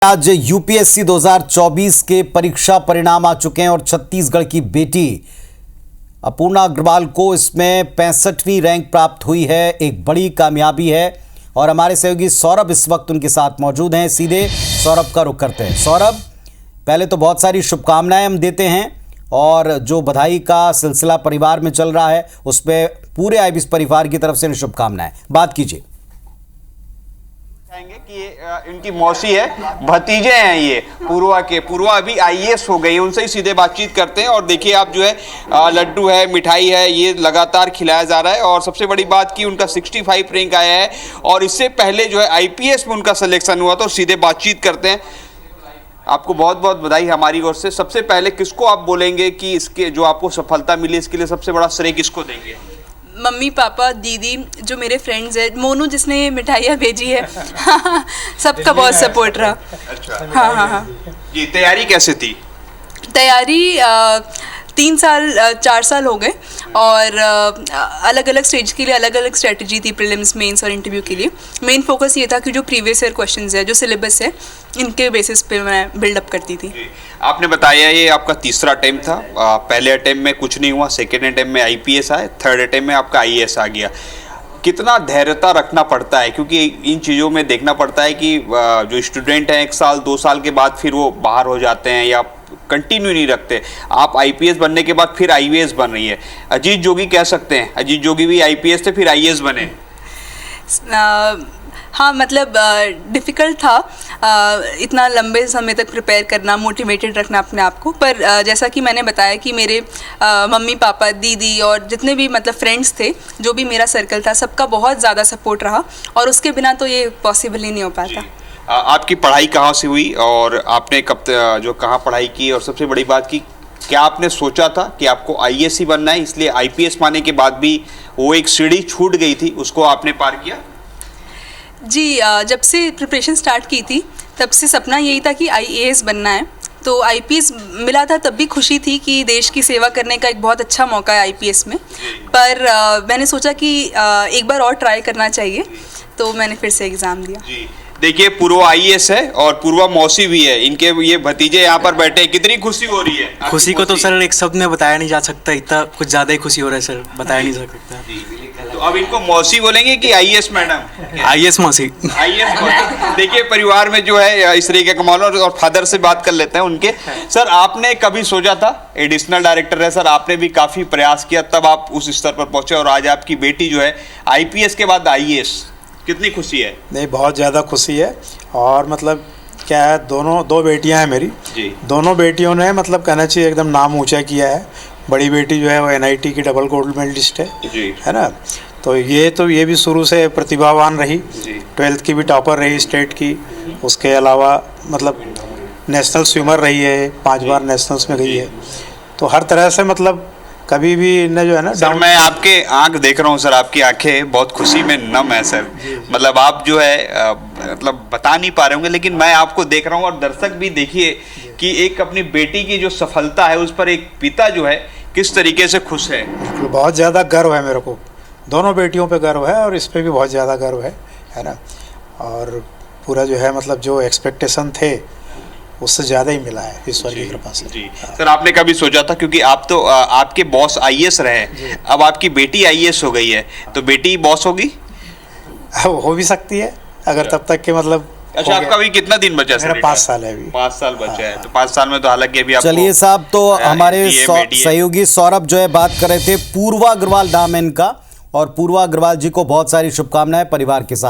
आज यूपीएससी 2024 के परीक्षा परिणाम आ चुके हैं और छत्तीसगढ़ की बेटी अपूर्णा अग्रवाल को इसमें 65वीं रैंक प्राप्त हुई है। एक बड़ी कामयाबी है और हमारे सहयोगी सौरभ इस वक्त उनके साथ मौजूद हैं। सीधे सौरभ का रुख करते हैं। सौरभ, पहले तो बहुत सारी शुभकामनाएं हम देते हैं और जो बधाई का सिलसिला परिवार में चल रहा है उसमें पूरे आईबीएस परिवार की तरफ से शुभकामनाएं। बात कीजिए। कि ये इनकी मौसी है, भतीजे हैं ये पूर्वा अभी आईएएस हो गई। उनसे ही सीधे बातचीत करते हैं। और देखिए आप जो है लड्डू है, मिठाई है, ये लगातार खिलाया जा रहा है। और सबसे बड़ी बात कि उनका 65 रैंक आया है और इससे पहले जो है आईपीएस में उनका सिलेक्शन हुआ। तो सीधे बातचीत करते हैं। आपको बहुत बहुत बधाई हमारी ओर से। सबसे पहले किसको आप बोलेंगे कि इसके जो आपको सफलता मिली इसके लिए सबसे बड़ा श्रेय किसको देंगे? मम्मी, पापा, दीदी, जो मेरे फ्रेंड्स हैं, मोनू जिसने ये मिठाइयाँ भेजी है सबका बहुत सपोर्ट रहा। अच्छा। हाँ। जी, तैयारी कैसे थी? तैयारी 4 साल हो गए और अलग अलग स्टेज के लिए अलग अलग स्ट्रेटजी थी, प्रीलिम्स, मेंस और इंटरव्यू के लिए। मेन फोकस ये था कि जो प्रीवियस ईयर क्वेश्चंस है, जो सिलेबस है, इनके बेसिस पे मैं बिल्डअप करती थी। आपने बताया ये आपका तीसरा अटेम्प्ट था। पहले अटेम्प्ट में कुछ नहीं हुआ, सेकेंड अटेम्प्ट में आईपीएस आए, थर्ड अटेम्प्ट में आपका आईएएस आ गया। कितना धैर्यता रखना पड़ता है, क्योंकि इन चीज़ों में देखना पड़ता है कि जो स्टूडेंट हैं 1 साल 2 साल के बाद फिर वो बाहर हो जाते हैं या कंटिन्यू नहीं रखते। आप आईपीएस बनने के बाद फिर आईएएस बन रही है। अजीत जोगी कह सकते हैं, अजीत जोगी भी आईपीएस थे फिर आईएएस बने। हाँ, मतलब डिफ़िकल्ट था इतना लंबे समय तक प्रिपेयर करना, मोटिवेटेड रखना अपने आप को। पर जैसा कि मैंने बताया कि मेरे मम्मी, पापा, दीदी और जितने भी मतलब फ्रेंड्स थे, जो भी मेरा सर्कल था, सबका बहुत ज़्यादा सपोर्ट रहा और उसके बिना तो ये पॉसिबल ही नहीं हो पाता। आपकी पढ़ाई कहाँ से हुई और आपने कब जो कहाँ पढ़ाई की, और सबसे बड़ी बात की क्या आपने सोचा था कि आपको आईएएस ही बनना है, इसलिए आईपीएस पाने के बाद भी वो एक सीढ़ी छूट गई थी, उसको आपने पार किया? जी, जब से प्रिपरेशन स्टार्ट की थी तब से सपना यही था कि आईएएस बनना है। तो आईपीएस मिला था तब भी खुशी थी कि देश की सेवा करने का एक बहुत अच्छा मौका है आईपीएस में। पर मैंने सोचा कि एक बार और ट्राई करना चाहिए, तो मैंने फिर से एग्ज़ाम दिया। जी, देखिए पूर्वा आईएएस है और पूर्वा मौसी भी है, इनके ये भतीजे यहाँ पर बैठे हैं। कितनी खुशी हो रही है? खुशी को तो सर एक शब्द में बताया नहीं जा सकता, इतना कुछ ज़्यादा ही खुशी हो रहा है सर, बताया नहीं जा सकता। तो अब इनको मौसी बोलेंगे कि आईएएस मैडम? आईएएस मौसी। आईएएस मौसी। देखिए परिवार में जो है इस तरीके का माहौल। और फादर से बात कर लेते हैं उनके। सर, आपने कभी सोचा था, एडिशनल डायरेक्टर है सर, आपने भी काफ़ी प्रयास किया तब आप उस स्तर पर पहुँचे और आज आपकी बेटी जो है आईपीएस के बाद आईएएस, कितनी खुशी है? नहीं, बहुत ज़्यादा खुशी है। और मतलब क्या है, दो बेटियां हैं मेरी जी। दोनों बेटियों ने मतलब कहना चाहिए एकदम नाम ऊंचा किया है। बड़ी बेटी जो है वो एनआईटी की डबल गोल्ड मेडलिस्ट है ना। तो ये भी शुरू से प्रतिभावान रही, 12th की भी टॉपर रही स्टेट की। उसके अलावा मतलब नेशनल स्विमर रही है, 5 बार नेशनल्स में गई है। तो हर तरह से मतलब कभी भी इन्हें जो है ना। सर, मैं आपके आंख देख रहा हूँ सर, आपकी आंखें बहुत खुशी में नम है सर। मतलब आप जो है मतलब बता नहीं पा रहे होंगे, लेकिन मैं आपको देख रहा हूँ और दर्शक भी देखिए कि एक अपनी बेटी की जो सफलता है उस पर एक पिता जो है किस तरीके से खुश है। बहुत ज़्यादा गर्व है मेरे को, दोनों बेटियों पे गर्व है और इस पे भी बहुत ज़्यादा गर्व है ना। और पूरा जो है मतलब जो एक्सपेक्टेशन थे उससे ज़्यादा ही मिला है ईश्वर की कृपा से। जी सर, आपने कभी सोचा था, क्योंकि आप तो आपके बॉस आईएएस रहे, अब आपकी बेटी आईएएस हो गई है, तो बेटी बॉस होगी? हो भी सकती है अगर तब तक के मतलब। अच्छा, आपका अभी कितना दिन बचा है? मेरा 5 साल है अभी। 5 साल बचा है। तो 5 साल में तो हालांकि अभी आपको। चलिए साहब, तो हमारे सहयोगी सौरभ जो है बात कर रहे थे पूर्वा अग्रवाल नाम है इनका, और पूर्वा अग्रवाल जी को बहुत सारी शुभकामनाएं परिवार के साथ।